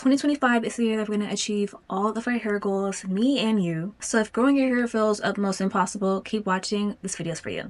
2025 is the year that we're going to achieve all of our hair goals, me and you. So if growing your hair feels utmost impossible, keep watching. This video is for you.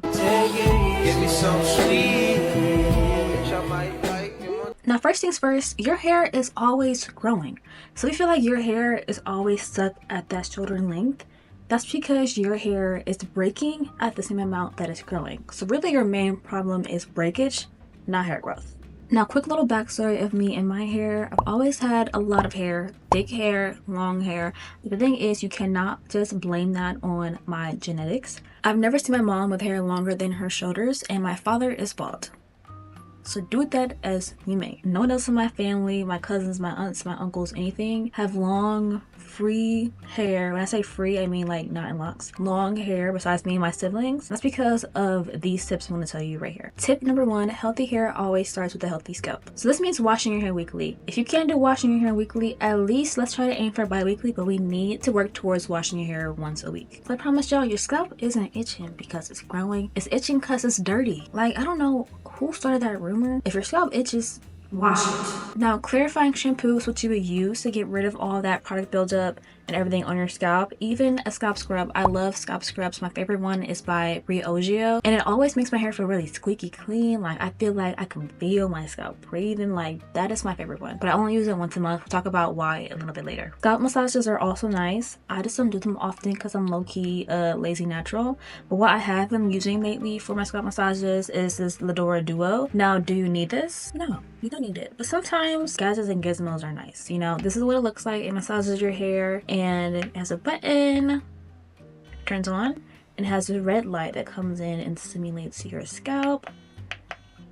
Now, first things first, your hair is always growing. So if you feel like your hair is always stuck at that shoulder length, that's because your hair is breaking at the same amount that it's growing. So really your main problem is breakage, not hair growth. Now, quick little backstory of me and my hair. I've always had a lot of hair, thick hair, long hair. But the thing is, you cannot just blame that on my genetics. I've never seen my mom with hair longer than her shoulders, and my father is bald. So do with that as you may. No one else in my family, my cousins, my aunts, my uncles, anything, have long, free hair. When I say free, I mean like not in locks. Long hair besides me and my siblings. That's because of these tips I'm going to tell you right here. Tip number 1, healthy hair always starts with a healthy scalp. So this means washing your hair weekly. If you can't do washing your hair weekly, at least let's try to aim for bi-weekly, but we need to work towards washing your hair once a week. So I promise y'all, your scalp isn't itching because it's growing. It's itching because it's dirty. Like, I don't know who started that rumor. If your scalp itches, wash it. Now, clarifying shampoo is what you would use to get rid of all that product buildup and everything on your scalp. Even a scalp scrub. I love scalp scrubs. My favorite one is by revolves, and it always makes my hair feel really squeaky clean. Like, I feel like I can feel my scalp breathing. Like, that is my favorite one, but I only use it once a month. We'll talk about why a little bit later. Scalp massages are also nice. I just don't do them often because I'm low-key lazy natural, but what I have been using lately for my scalp massages is this Ladora Duo. Now, do you need this? No, you don't need it, but sometimes gadgets and gizmos are nice. You know, this is what it looks like. It massages your hair, and it has a button, turns on, and has a red light that comes in and stimulates your scalp.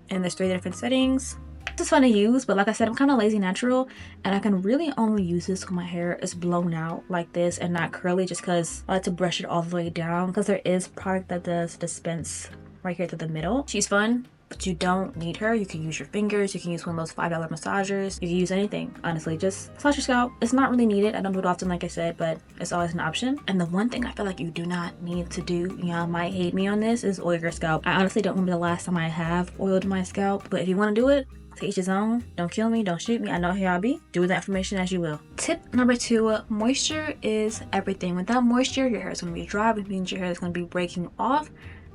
And there's 3 different settings. This is fun to use, but like I said, I'm kind of lazy natural, and I can really only use this when my hair is blown out like this and not curly, just because I like to brush it all the way down, because there is product that does dispense right here to the middle. She's fun, but you don't need her. You can use your fingers. You can use one of those $5 massagers. You can use anything, honestly. Just massage your scalp. It's not really needed. I don't do it often, like I said, but it's always an option. And the one thing I feel like you do not need to do, y'all might hate me on this, is oil your scalp. I honestly don't remember the last time I have oiled my scalp, but if you want to do it, to each his own. Don't kill me, don't shoot me. I know here I'll be. Do with that information as you will. Tip number 2, moisture is everything. Without moisture, your hair is going to be dry, which means your hair is going to be breaking off.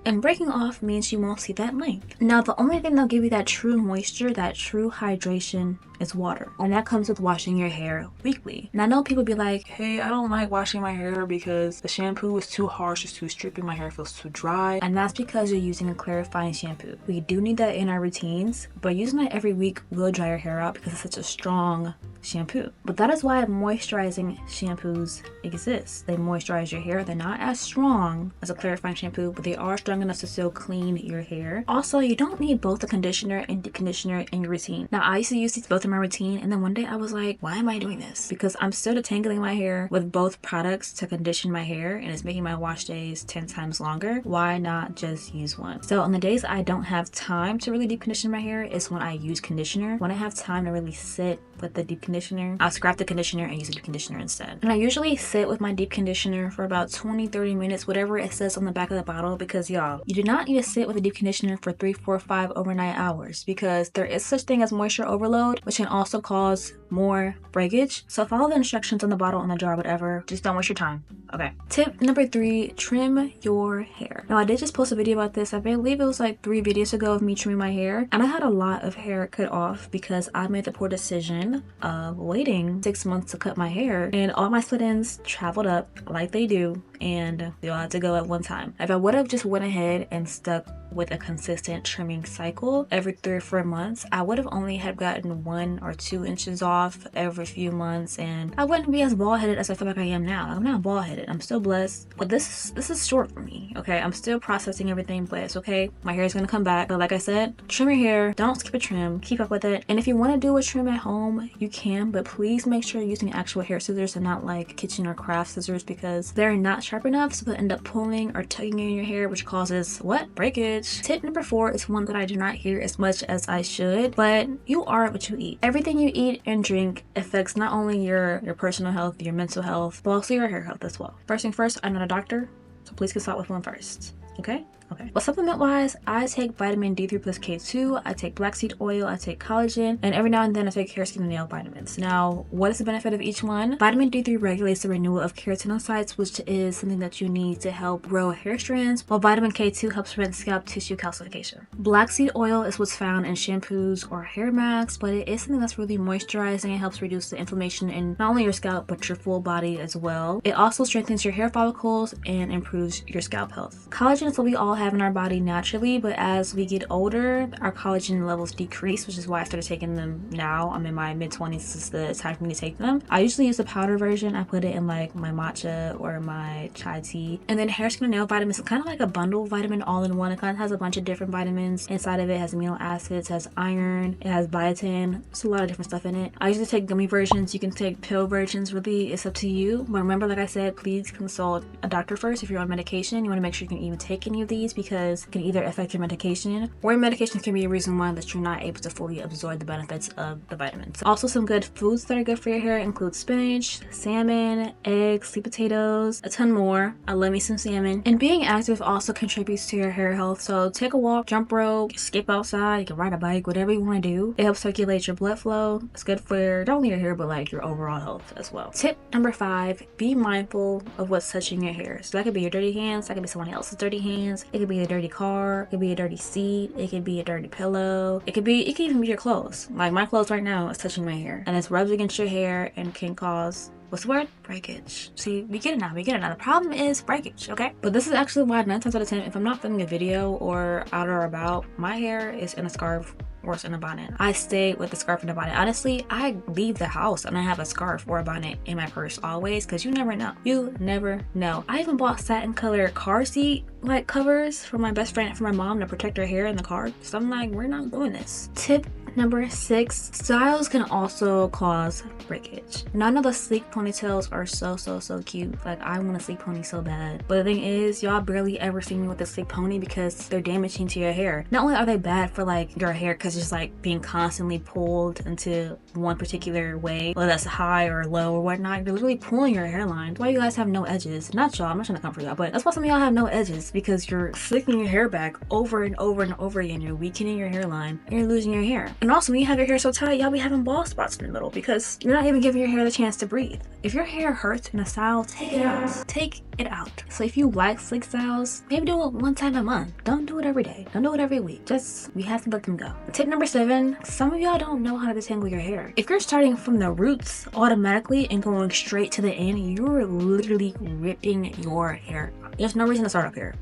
And breaking off means you won't see that length. Now, the only thing that'll give you that true moisture, that true hydration, is water. And that comes with washing your hair weekly. Now, I know people be like, hey, I don't like washing my hair because the shampoo is too harsh, it's too stripping, my hair feels too dry. And that's because you're using a clarifying shampoo. We do need that in our routines, but using it every week will dry your hair out because it's such a strong shampoo. But that is why moisturizing shampoos exist. They moisturize your hair. They're not as strong as a clarifying shampoo, but they are strong enough to still clean your hair. Also, you don't need both the conditioner and deep conditioner in your routine. Now, I used to use these both in my routine, and then one day I was like, why am I doing this? Because I'm still detangling my hair with both products to condition my hair, and it's making my wash days 10 times longer. Why not just use one? So on the days I don't have time to really deep condition my hair is when I use conditioner. When I have time to really sit with the deep conditioner, I'll scrap the conditioner and use the deep conditioner instead. And I usually sit with my deep conditioner for about 20-30 minutes, whatever it says on the back of the bottle, because y'all, you do not need to sit with a deep conditioner for 3, 4, 5 overnight hours, because there is such thing as moisture overload, which can also cause more breakage. So follow the instructions on the bottle, on the jar, whatever. Just don't waste your time. Okay. Tip number 3, trim your hair. Now, I did just post a video about this. I believe it was like 3 videos ago of me trimming my hair, and I had a lot of hair cut off because I made the poor decision of waiting 6 months to cut my hair, and all my split ends traveled up like they do, and they all had to go at one time. If I would have just went ahead and stuck with a consistent trimming cycle every 3 or 4 months, I would have only had gotten 1 or 2 inches off every few months, and I wouldn't be as bald-headed as I feel like I am now. I'm not bald-headed. I'm still blessed, but this is short for me. Okay, I'm still processing everything, but it's okay. My hair is gonna come back. But like I said, trim your hair. Don't skip a trim. Keep up with it. And if you want to do a trim at home, you can, but please make sure you're using actual hair scissors and not like kitchen or craft scissors, because they're not sharp enough, so they'll end up pulling or tugging in your hair, which causes what? Breakage. Tip number 4 is one that I do not hear as much as I should, but you are what you eat. Everything you eat and drink affects not only your personal health, your mental health, but also your hair health as well. First thing first, I'm not a doctor, so please consult with one first. Okay? Okay. But supplement wise, I take vitamin D3 plus K2, I take black seed oil, I take collagen, and every now and then I take hair, skin, and nail vitamins. Now, what is the benefit of each one? Vitamin D3 regulates the renewal of keratinocytes, which is something that you need to help grow hair strands, while vitamin K2 helps prevent scalp tissue calcification. Black seed oil is what's found in shampoos or hair masks, but it is something that's really moisturizing. It helps reduce the inflammation in not only your scalp, but your full body as well. It also strengthens your hair follicles and improves your scalp health. Collagen is what we all have in our body naturally, but as we get older, our collagen levels decrease, which is why I started taking them now. I'm in my mid-20s, this is the time for me to take them. I usually use the powder version. I put it in like my matcha or my chai tea. And then hair, skin, and nail vitamins is kind of like a bundle vitamin all in one. It kind of has a bunch of different vitamins inside of it. It has amino acids, it has iron, it has biotin. It's a lot of different stuff in it. I usually take gummy versions. You can take pill versions. Really, it's up to you. But remember, like I said, please consult a doctor first. If you're on medication, you want to make sure you can even take any of these, because it can either affect your medication, or your medication can be a reason why that you're not able to fully absorb the benefits of the vitamins. Also, some good foods that are good for your hair include spinach, salmon, eggs, sweet potatoes, a ton more. I love me some salmon. And being active also contributes to your hair health. So take a walk, jump rope, skip outside, you can ride a bike, whatever you want to do. It helps circulate your blood flow. It's good for not only your hair, but like your overall health as well. Tip number 5, be mindful of what's touching your hair. So that could be your dirty hands, that could be someone else's dirty hands, it could be a dirty car, it could be a dirty seat, it could be a dirty pillow, it could even be your clothes. Like my clothes right now is touching my hair, and it's rubbed against your hair and can cause, what's the word? Breakage. See, we get it now. The problem is breakage, okay? But this is actually why 9 times out of 10, if I'm not filming a video or out or about, my hair is in a scarf or it's in a bonnet. I stay with the scarf and the bonnet. Honestly, I leave the house and I have a scarf or a bonnet in my purse always, because you never know. You never know. I even bought satin color car seat like covers for my best friend, for my mom, to protect her hair in the car. So I'm like, we're not doing this. Tip number 6, styles can also cause breakage. Now I know the sleek ponytails are so cute. Like I want a sleek pony so bad. But the thing is, y'all barely ever see me with a sleek pony because they're damaging to your hair. Not only are they bad for like your hair because it's like being constantly pulled into one particular way, whether that's high or low or whatnot, you're literally pulling your hairline. That's why you guys have no edges. Not y'all, I'm not trying to come for y'all, but that's why some of y'all have no edges, because you're flicking your hair back over and over and over again. You're weakening your hairline and you're losing your hair. And also, when you have your hair so tight, y'all be having bald spots in the middle because you're not even giving your hair the chance to breathe. If your hair hurts in a style, take it out. Take it out. So if you like sleek styles, maybe do it one time a month. Don't do it every day. Don't do it every week. Just, we have to let them go. Tip number 7, some of y'all don't know how to detangle your hair. If you're starting from the roots automatically and going straight to the end, you're literally ripping your hair out. There's no reason to start up here.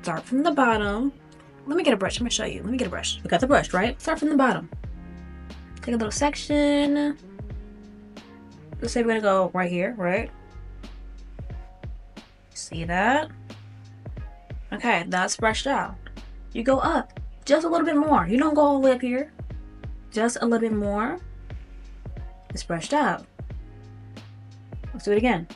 Start from the bottom. Let me get a brush. I'm gonna show you. Let me get a brush. We got the brush, right? Start from the bottom. Take a little section. Let's say we're gonna go right here, right? See that? Okay, that's brushed out. You go up just a little bit more. You don't go all the way up here. Just a little bit more. It's brushed out. Let's do it again.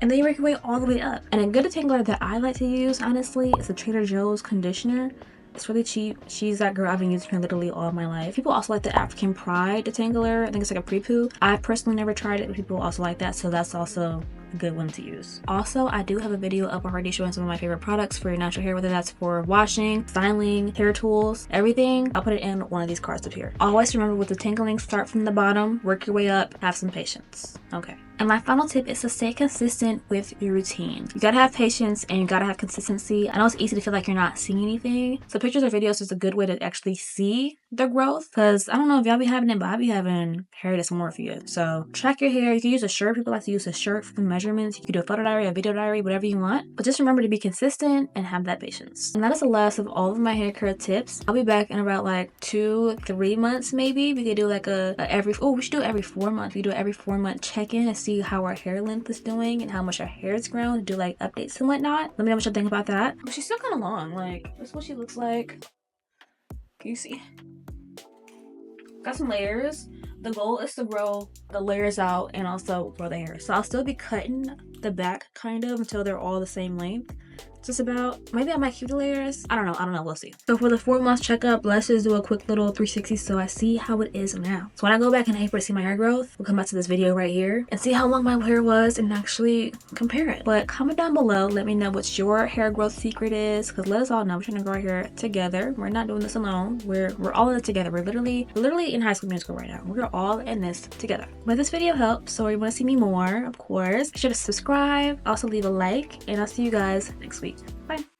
And then you work your way all the way up. And a good detangler that I like to use, honestly, is a Trader Joe's conditioner. It's really cheap. She's that girl. I've been using her literally all my life. People also like the African Pride detangler. I think it's like a pre-poo. I've personally never tried it, but people also like that, so that's also a good one to use. Also, I do have a video up already showing some of my favorite products for your natural hair, whether that's for washing, styling, hair tools, everything. I'll put it in one of these cards up here. Always remember, with detangling, start from the bottom, work your way up, have some patience. Okay. And my final tip is to stay consistent with your routine. You gotta have patience and you gotta have consistency. I know it's easy to feel like you're not seeing anything. So pictures or videos is a good way to actually see the growth. Because I don't know if y'all be having it, but I be having hair dysmorphia. So track your hair. You can use a shirt. People like to use a shirt for the measurements. You can do a photo diary, a video diary, whatever you want. But just remember to be consistent and have that patience. And that is the last of all of my hair care tips. I'll be back in about like 2-3 months maybe. We could do like we should do every 4 months. We do every 4-month check-in and see how our hair length is doing and how much our hair is grown. Do like updates and whatnot. Let me know what you think about that. But she's still kind of long. Like, this is what she looks like. Can you see? Got some layers. The goal is to grow the layers out and also grow the hair. So I'll still be cutting the back kind of until they're all the same length, just about. Maybe I might keep the layers. I don't know, we'll see. So for the 4-month checkup, let's just do a quick little 360 so I see how it is now. So when I go back in April to see my hair growth, we'll come back to this video right here and see how long my hair was and actually compare it. But comment down below, let me know what your hair growth secret is, because let us all know we're trying to grow our hair together. We're not doing this alone. We're all in it together. We're literally in high school musical right now. We're all in this together. But this video helped, so if you want to see me more, of course, be sure to subscribe, also leave a like, and I'll see you guys next week. Bye.